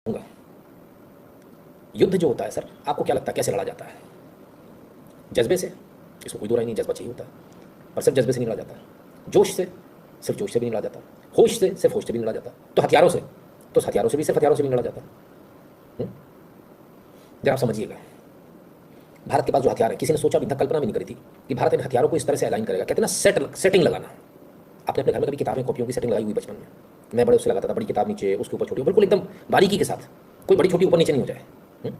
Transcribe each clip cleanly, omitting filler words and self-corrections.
दूंगा। युद्ध जो होता है सर, आपको क्या लगता है कैसे लड़ा जाता है? जज्बे से, इसमें कोई दो राय नहीं, जज्बा चाहिए होता है, पर सिर्फ जज्बे से नहीं लड़ा जाता। जोश से, सिर्फ जोश से भी नहीं लड़ा जाता। होश से, सिर्फ होश से भी नहीं लड़ा जाता। तो हथियारों से, तो हथियारों से भी, सिर्फ हथियारों से भी नहीं लड़ा जाता। जरा आप समझिएगा, भारत के पास जो हथियार है, किसी ने सोचा भी था, कल्पना भी नहीं करी थी कि भारत इन हथियारों को इस तरह से अलाइन करेगा। कहते हैं ना सेटिंग लगाना। आपने अपने घर में कभी किताबें कॉपियों की सेटिंग लगाई हुई बचपन में? मैं बड़े उससे लगाता था, बड़ी किताब नीचे, उसके ऊपर छोटी, बिल्कुल एकदम बारीकी के साथ, कोई बड़ी छोटी ऊपर नीचे नहीं हो जाए।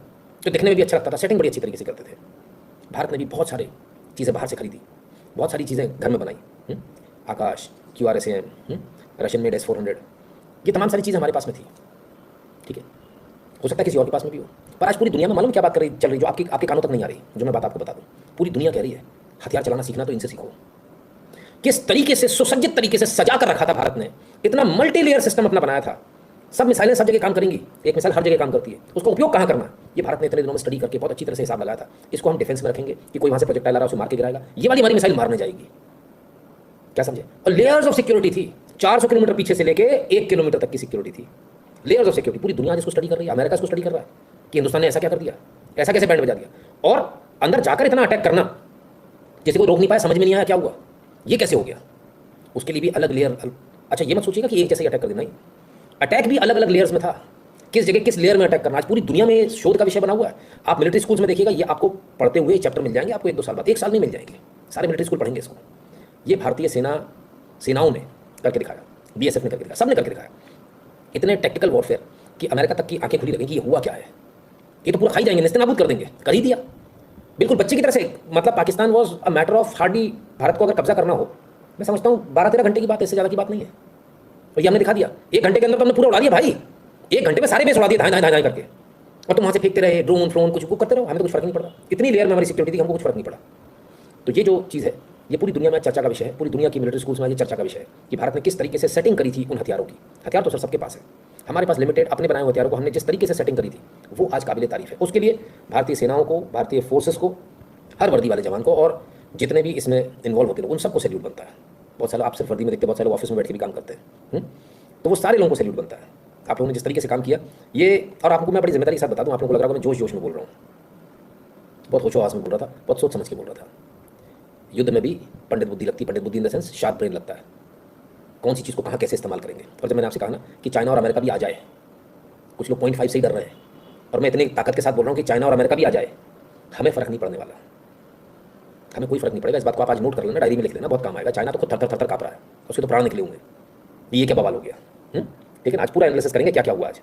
तो दिखने में भी अच्छा लगता था, सेटिंग बड़ी अच्छी तरीके से करते थे। भारत ने भी बहुत सारी चीज़ें बाहर से खरीदी, बहुत सारी चीज़ें घर में बनाई। आकाश, QRSAM, रशियन मेड S-400, ये तमाम सारी चीज़ें हमारे पास में थी। ठीक है, हो सकता है किसी और के पास में भी हो, पर आज पूरी दुनिया में मालूम क्या बात चल रही, जो आपके आपके कानों तक नहीं आ रही, जो मैं बात आपको बता दूं। पूरी दुनिया कह रही है हथियार चलाना सीखना तो इनसे सीखो। किस तरीके से सुसज्जित तरीके से सजा कर रखा था भारत ने, इतना मल्टी लेयर सिस्टम अपना बनाया था। सब मिसाइलें सब जगह काम करेंगी, एक मिसाइल हर जगह काम करती है, उसका उपयोग कहाँ करना, ये भारत ने इतने दिनों में स्टडी करके बहुत अच्छी तरह से हिसाब लगाया था। इसको हम डिफेंस में रखेंगे कि कोई वहां से प्रोजेक्टाइल आ रहा है, उसे मार के गिराएगा, ये वाली हमारी मिसाइल मारने जाएगी। क्या समझे? और लेयर्स ऑफ सिक्योरिटी थी, 400 किलोमीटर पीछे से लेके 1 किलोमीटर तक की सिक्योरिटी थी। लेयर्स ऑफ सिक्योरिटी, पूरी दुनिया इसको स्टडी कर रही है। अमेरिका इसको स्टडी कर रहा है कि हिंदुस्तान ने ऐसा क्या कर दिया, ऐसा कैसे बैंड बजा दिया, और अंदर जाकर इतना अटैक करना जैसे कोई रोक नहीं पाया, समझ में नहीं आया क्या हुआ, ये कैसे हो गया, उसके लिए भी अलग लेयर। अच्छा, ये मत सोचिएगा कि एक जैसे ही अटैक कर देना, अटैक भी अलग अलग लेयर्स में था। किस जगह किस लेयर में अटैक करना, आज पूरी दुनिया में शोध का विषय बना हुआ है। आप मिलिट्री स्कूल्स में देखिएगा, ये आपको पढ़ते हुए चैप्टर मिल जाएंगे आपको 1-2 साल बाद, 1 साल नहीं मिल जाएंगे, सारे मिलिट्री स्कूल पढ़ेंगे इसको। ये भारतीय सेनाओं ने करके दिखाया, BSF ने करके दिखाया, सबने करके दिखाया। इतने टेक्निकल वॉरफेयर कि अमेरिका तक की आंखें खुली लगेंगी, ये हुआ क्या है, ये तो पूरा खाई जाएंगे, निस्तेनाबूद कर देंगे, कर ही दिया बिल्कुल बच्चे की तरह से। मतलब Pakistan was a matter of hardly, Bharat को अगर कब्जा करना हो, मैं समझता हूँ 12-13 घंटे की बात, इससे ज़्यादा की बात नहीं है। और ये हमने दिखा दिया, 1 घंटे के अंदर तो हमने पूरा उड़ा दिया भाई, 1 घंटे में सारे बेस उड़ा दिए, धाए धाए धाए करके। और तुम वहाँ से फेंकते रहे ड्रोन फ्रोन, कुछ करते रहो, हमें तो कुछ फर्क नहीं पड़ा। इतनी लेयर में हमारी सिक्योरिटी थी, हमको कुछ फर्क नहीं पड़ा। तो ये जो चीज़ है, ये पूरी दुनिया में चर्चा का विषय है, पूरी दुनिया की मिलिट्री स्कूल्स में ये चर्चा का विषय है कि भारत ने किस तरीके से सेटिंग करी थी उन हथियारों की। हथियार तो सर सबके पास है, हमारे पास लिमिटेड अपने बनाए हुए हथियारों को हमने जिस तरीके से सेटिंग करी थी, वो आज काबिल तारीफ है। उसके लिए भारतीय सेनाओं को, भारतीय फोर्सेस को, हर वर्दी वाले जवान को, और जितने भी इसमें इन्वॉल्व होते लोग, उन सबको सैल्यूट बनता है। बहुत सारे आप सिर्फ वर्दी में देखते, बहुत सारे ऑफिस में बैठ के भी काम करते हैं, तो वो सारे लोगों को सैल्यूट बनता है। आप लोगों ने जिस तरीके से काम किया ये, और आपको मैं बड़ी जिम्मेदारी के साथ बता दूं, आप लोगों को लग रहा है मैं जोश जोश में बोल रहा हूँ, बहुत होशो-हवास में बोल रहा था, बहुत सोच समझ के बोल रहा था। युद्ध में भी पंडित बुद्धि लगती है, पंडित बुद्धि in the sense sharp brain लगता है, कौन सी चीज़ को कहाँ कैसे इस्तेमाल करेंगे। और जब मैंने आपसे कहा ना कि चाइना और अमेरिका भी आ जाए, कुछ लोग 0.5 से ही डर रहे हैं, और मैं इतनी ताकत के साथ बोल रहा हूँ कि चाइना और अमेरिका भी आ जाए, हमें फ़र्क नहीं पड़ने वाला, हमें कोई फ़र्क नहीं पड़ेगा। इस बात को आप आज नोट कर लेना, डायरी में लिख लेना, बहुत काम आएगा। चाइना तो खुद थर थर काँप रहा है, उसके तो प्राण निकले होंगे, ये क्या बवाल हो गया। लेकिन आज पूरा एनालिसिस करेंगे क्या क्या हुआ आज।